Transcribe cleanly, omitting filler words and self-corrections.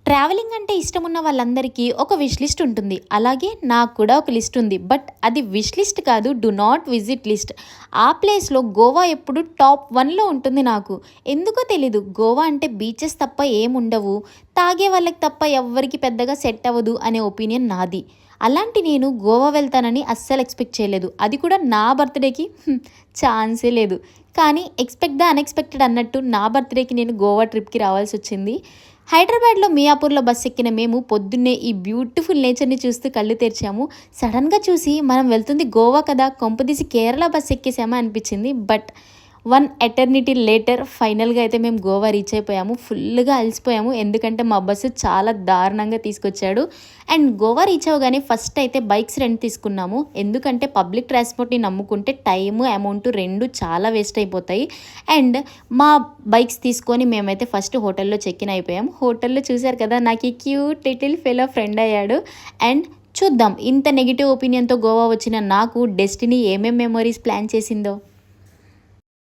Travelling అంటే ఇష్టం ఉన్న వాళ్ళందరికీ ఒక విష్ లిస్ట్ ఉంటుంది. అలాగే నాకు కూడా ఒక లిస్ట్ ఉంది. బట్ అది విష్ లిస్ట్ కాదు, డు నాట్ విజిట్ లిస్ట్. ఆ ప్లేస్‌లో గోవా ఎప్పుడు టాప్ 1లో ఉంటుంది నాకు. ఎందుకో తెలీదు. గోవా అంటే బీచెస్ తప్ప ఏముండవు. తాగే వాళ్ళకి తప్ప ఎవ్వరికీ పెద్దగా సెట్ అవ్వదు అనే ఒపీనియన్ నాది. అలాంటి నేను గోవా వెళ్తానని అస్సలు ఎక్స్‌పెక్ట్ చేయలేదు. అది కూడా నా బర్త్‌డేకి ఛాన్సే లేదు. కానీ ఎక్స్‌పెక్ట్ ద అన్‌ఎక్స్‌పెక్టెడ్ అన్నట్టు నా బర్త్‌డేకి నేను గోవా ట్రిప్‌కి రావాల్సొచ్చింది. హైదరాబాద్లో మియాపూర్లో బస్ ఎక్కిన మేము పొద్దున్నే ఈ బ్యూటిఫుల్ నేచర్ని చూస్తూ కళ్ళు తెరిచాము. సడన్గా చూసి మనం వెళ్తుంది గోవా కదా, కొంపదీసి కేరళ బస్ ఎక్కేసామా అనిపించింది. బట్ వన్ ఎటర్నిటీ లేటర్ ఫైనల్గా అయితే మేము గోవా రీచ్ అయిపోయాము. ఫుల్గా అలసిపోయాము, ఎందుకంటే మా బస్సు చాలా దారుణంగా తీసుకొచ్చాడు. అండ్ గోవా రీచ్ అవ్వగానే ఫస్ట్ అయితే బైక్స్ రెంట్ తీసుకున్నాము. ఎందుకంటే పబ్లిక్ ట్రాన్స్పోర్ట్ని నమ్ముకుంటే టైము అమౌంట్ రెండు చాలా వేస్ట్ అయిపోతాయి. అండ్ మా బైక్స్ తీసుకొని మేమైతే ఫస్ట్ హోటల్లో చెక్ ఇన్ అయిపోయాము. హోటల్లో చూశారు కదా, నాకు ఈ క్యూట్ లిటిల్ ఫెలో ఫ్రెండ్ అయ్యాడు. అండ్ చూద్దాం, ఇంత నెగిటివ్ ఒపీనియన్తో గోవా వచ్చిన నాకు డెస్టినీ ఏమేం మెమరీస్ ప్లాన్ చేసిందో.